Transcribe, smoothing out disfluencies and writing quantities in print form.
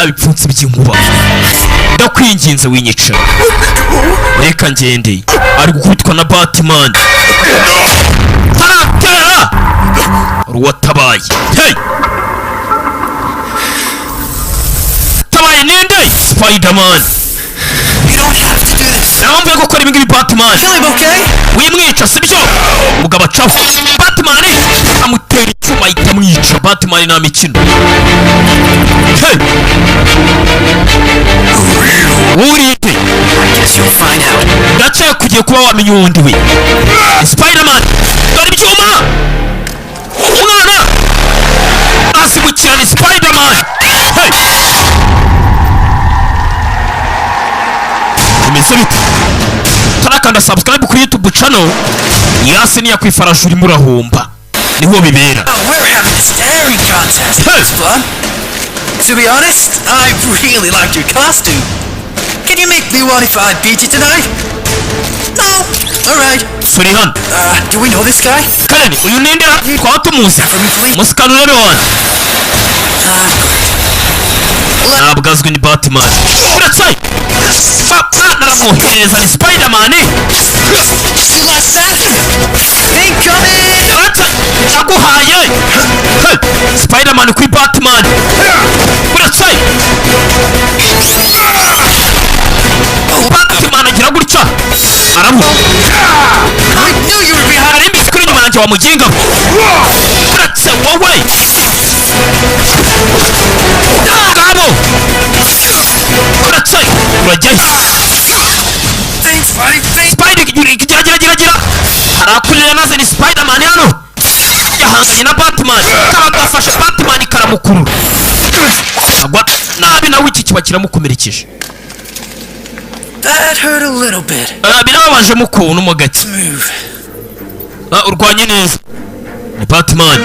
bipfunsi by'inkuba. Ndakwinginze winyica, reka ngende. Ari gukubitwa na Batman. Taratera ruwatabaye. Hey, tabaye ninde? Spider-Man. Namwe gukora ibingibi Batman. Wimwica sibyo? Mugabo acaho. Batman amutera icyuma ikamwica. Batman na mikino. Hey, urite. Ndacha kugiye kuba wamenye uwundi we. Spider-Man dore ibyuma. Umwana asibukira ni Spider-Man. Hey, imeze bite? Tarakanda subscribe kuri YouTube channel. Yasi ni yakwifaraje uri murahomba. Niho bibera. We're having a staring contest. It's fun. To be honest, I really liked your costume. Can you make me one if I beat you tonight? No? Alright. Surihan. Do we know this guy? Karen, uyu ninde twatumuze? Musikanurebe wana. Nabwazwe ni Batman. Uratsai. Naramuhereza ni Spider-Man. Incoming! Naguhaye. Spider-Man kuri Batman. Uratsai. Batman agira gutya. Aramu. I knew you were behind. Ari mbikuri nyuma yanjye wa muginga. Uratse wowe. Gabo. Uratse. Urajyayo. Thanks, buddy. Spider-Man harakurira naze ni Spider-Man hano. Yahanganye na Batman. Karagafashe Batman karamukurura. Agwa nabi nawe iki kiba kiramukomerekeje. That hurt a little bit. Birababaje mukuntu mo gake. Urwanye neza. Ni Batman.